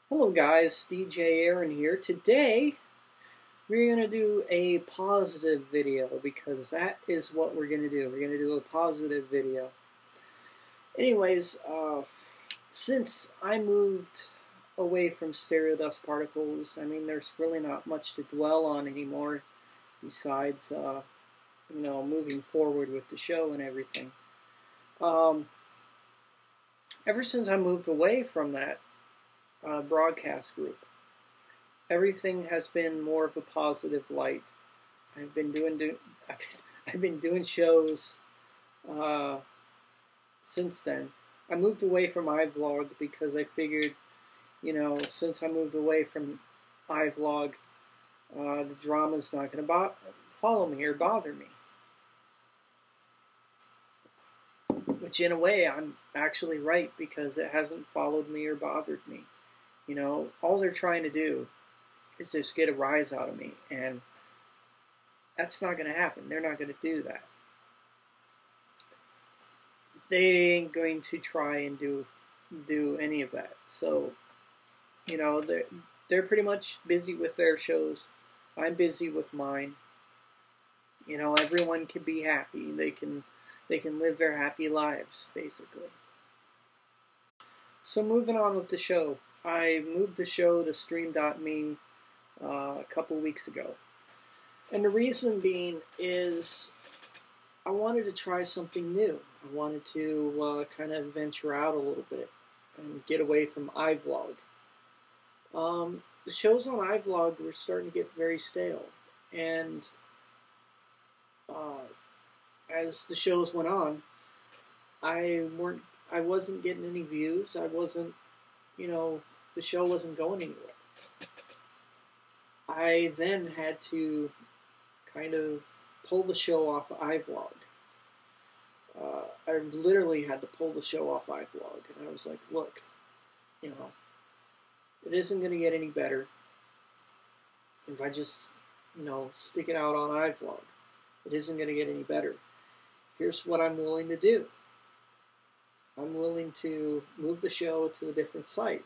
Hello guys, DJ Aaron here. Today we're going to do a positive video because that is what we're going to do. We're going to do a positive video. Anyways, since I moved away from stereo dust particles, I mean there's really not much to dwell on anymore besides moving forward with the show and everything. Ever since I moved away from that broadcast group, everything has been more of a positive light. I've been doing shows since then. I moved away from iVlog because I figured, since I moved away from iVlog, the drama's not going to follow me or bother me. Which in a way I'm actually right, because it hasn't followed me or bothered me. All they're trying to do is just get a rise out of me, and that's not going to happen. They're not going to do that. They ain't going to try and do any of that. So, they're pretty much busy with their shows. I'm busy with mine. Everyone can be happy. They can live their happy lives, basically. So moving on with the show. I moved the show to Stream.me a couple weeks ago. And the reason being is I wanted to try something new. I wanted to kind of venture out a little bit and get away from iVlog. The shows on iVlog were starting to get very stale. And as the shows went on, I wasn't getting any views. I wasn't, the show wasn't going anywhere. I then had to kind of pull the show off iVlog. I literally had to pull the show off iVlog, and I was like, look, it isn't going to get any better if I just, stick it out on iVlog. It isn't going to get any better. Here's what I'm willing to do. I'm willing to move the show to a different site,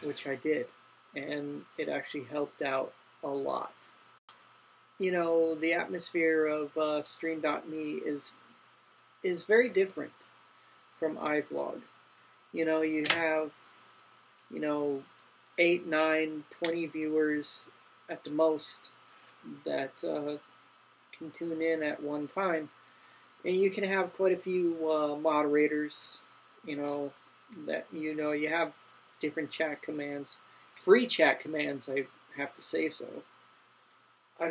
which I did, and it actually helped out a lot. The atmosphere of Stream.me is very different from iVlog. You have, 8, 9, 20 viewers at the most that can tune in at one time. And you can have quite a few moderators, that, you have different chat commands. Free chat commands, I have to say so. I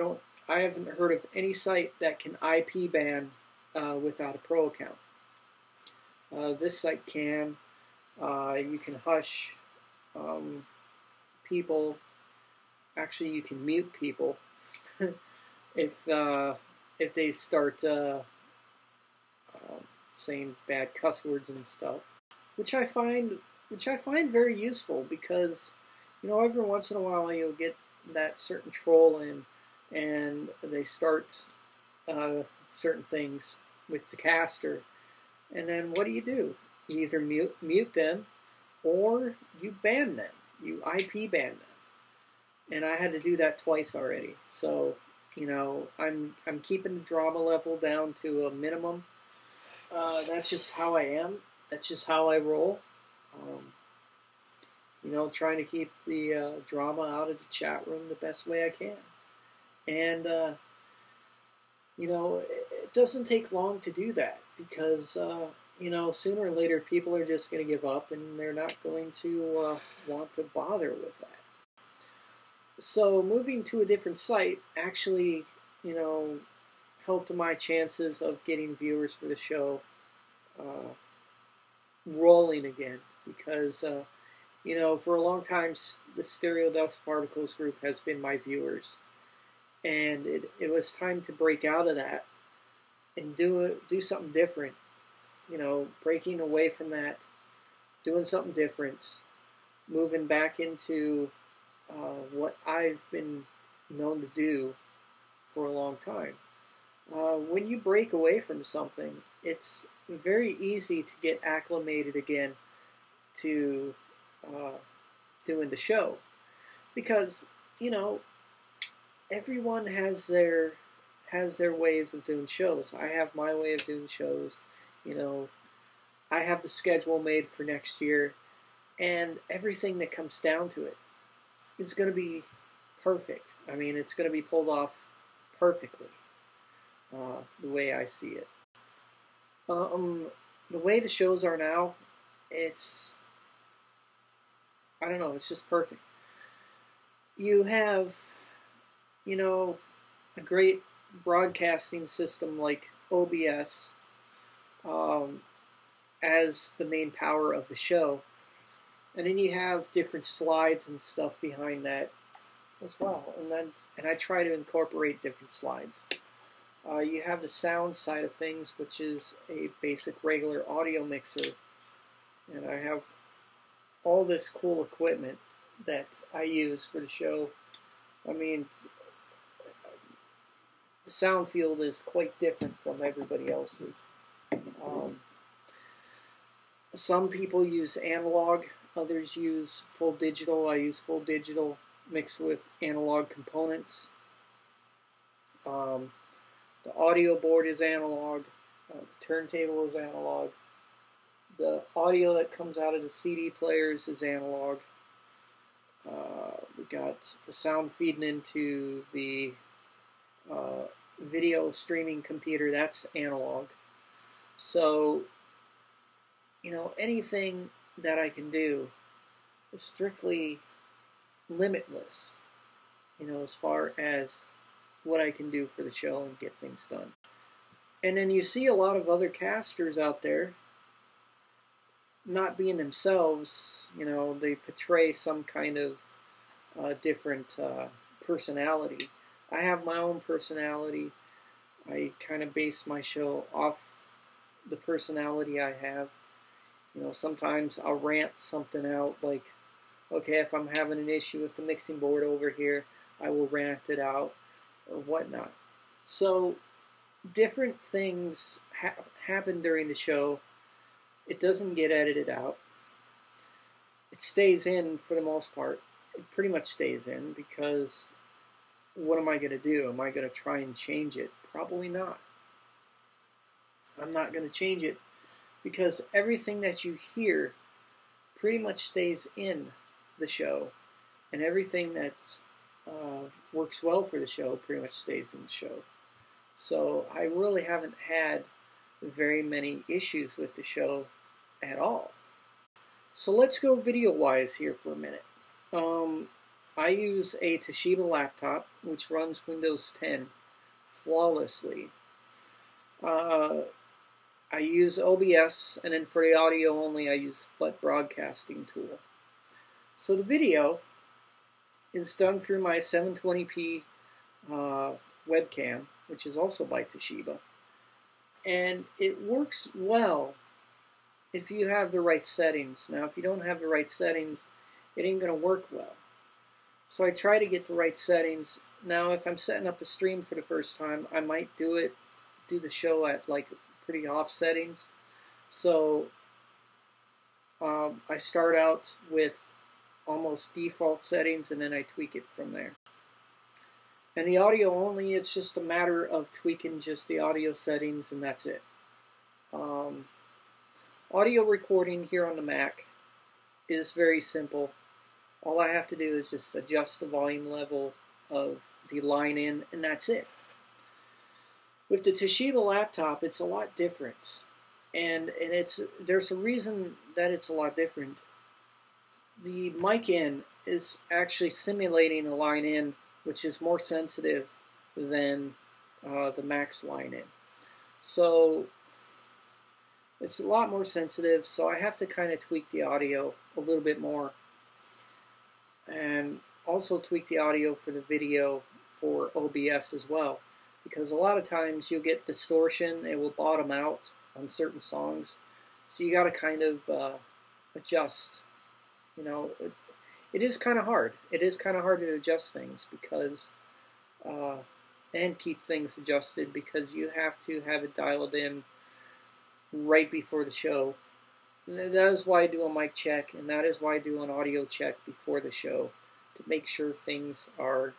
haven't heard of any site that can IP ban without a pro account. This site can. You can hush people. Actually, you can mute people if they start saying bad cuss words and stuff, which I find very useful, because every once in a while you'll get that certain troll in, and they start certain things with the caster, and then what do? You either mute them, or you ban them. You IP ban them, and I had to do that twice already. So I'm keeping the drama level down to a minimum. That's just how I am. That's just how I roll. Trying to keep the drama out of the chat room the best way I can. And, it doesn't take long to do that, because, sooner or later people are just going to give up, and they're not going to want to bother with that. So moving to a different site actually, helped my chances of getting viewers for the show rolling again, because for a long time the Stereo Dust Particles group has been my viewers, and it was time to break out of that and do something different. Breaking away from that, doing something different, moving back into what I've been known to do for a long time. When you break away from something, it's very easy to get acclimated again to doing the show. Because, you know, everyone has their ways of doing shows. I have my way of doing shows. You know, I have the schedule made for next year, and everything that comes down to it is going to be perfect. I mean, it's going to be pulled off perfectly, the way I see it. The way the shows are now, I don't know, it's just perfect. You have, you know, a great broadcasting system like OBS as the main power of the show. And then you have different slides and stuff behind that as well. And I try to incorporate different slides. You have the sound side of things, which is a basic regular audio mixer. And I have all this cool equipment that I use for the show. I mean, the sound field is quite different from everybody else's. Some people use analog, others use full digital. I use full digital mixed with analog components. The audio board is analog. The turntable is analog. The audio that comes out of the CD players is analog. We got the sound feeding into the video streaming computer. That's analog. So, you know, anything that I can do is strictly limitless, you know, as far as what I can do for the show and get things done. And then you see a lot of other casters out there not being themselves. You know, they portray some kind of different personality. I have my own personality. I kind of base my show off the personality I have. You know, sometimes I'll rant something out, like, okay, if I'm having an issue with the mixing board over here, I will rant it out or whatnot. So different things happen during the show. It doesn't get edited out. It stays in for the most part. It pretty much stays in, because what am I going to do? Am I going to try and change it? Probably not. I'm not going to change it, because everything that you hear pretty much stays in the show, and everything that works well for the show pretty much stays in the show. So I really haven't had very many issues with the show at all. So let's go video-wise here for a minute. I use a Toshiba laptop, which runs Windows 10 flawlessly. I use OBS, and then for the audio only, I use Butt Broadcasting Tool. So the video is done through my 720p webcam, which is also by Toshiba. And it works well if you have the right settings. Now, if you don't have the right settings, it ain't going to work well. So I try to get the right settings. Now, if I'm setting up a stream for the first time, I might do the show at like pretty off settings. So I start out with almost default settings, and then I tweak it from there. And the audio only, it's just a matter of tweaking just the audio settings, and that's it. Audio recording here on the Mac is very simple. All I have to do is just adjust the volume level of the line in, and that's it. With the Toshiba laptop, it's a lot different. And there's a reason that it's a lot different. The mic in is actually simulating a line in, which is more sensitive than the Mac's line in. So it's a lot more sensitive, so I have to kind of tweak the audio a little bit more. And also tweak the audio for the video for OBS as well. Because a lot of times you'll get distortion, it will bottom out on certain songs. So you got to kind of adjust. You know, it is kind of hard. It is kind of hard to adjust things because, and keep things adjusted, because you have to have it dialed in right before the show that is why I do a mic check, and that is why I do an audio check before the show, to make sure things are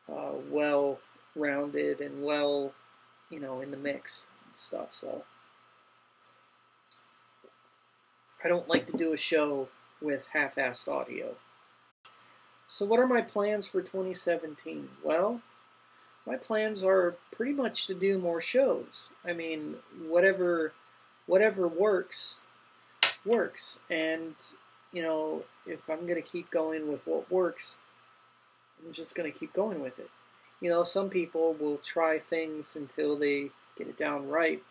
well rounded and well, in the mix and stuff. So I don't like to do a show with half-assed audio. So what are my plans for 2017? Well, my plans are pretty much to do more shows. I mean, whatever works, and if I'm going to keep going with what works, I'm just going to keep going with it. Some people will try things until they get it down right.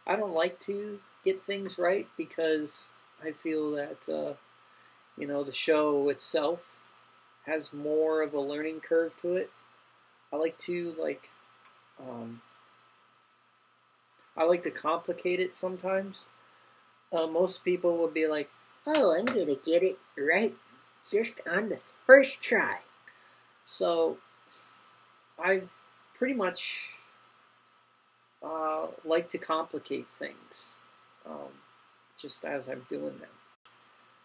I don't like to get things right because I feel that the show itself has more of a learning curve to it. I like to complicate it sometimes. Most people would be like, "Oh, I'm gonna get it right just on the first try." So I've pretty much like to complicate things, just as I'm doing them.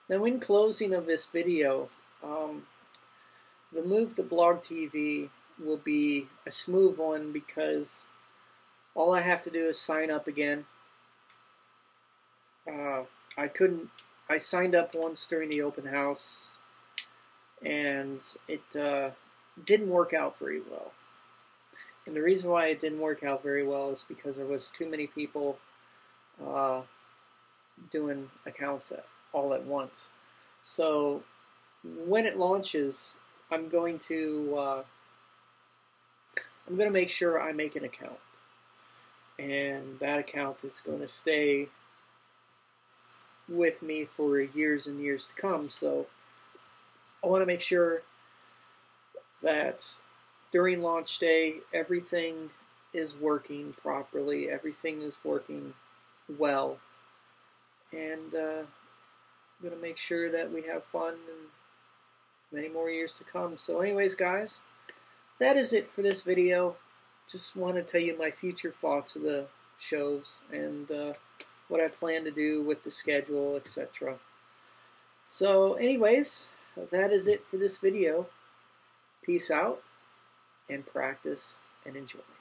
Now, in closing of this video, the move to Blog TV will be a smooth one because all I have to do is sign up again. I signed up once during the open house, and it didn't work out very well. And the reason why it didn't work out very well is because there was too many people doing accounts all at once. So when it launches, I'm going to make sure I make an account, and that account is going to stay with me for years and years to come. So I want to make sure that during launch day, everything is working properly, everything is working well, and I'm going to make sure that we have fun and many more years to come. So anyways, guys, that is it for this video. Just want to tell you my future thoughts of the shows and what I plan to do with the schedule, etc. So anyways, that is it for this video. Peace out, and practice and enjoy.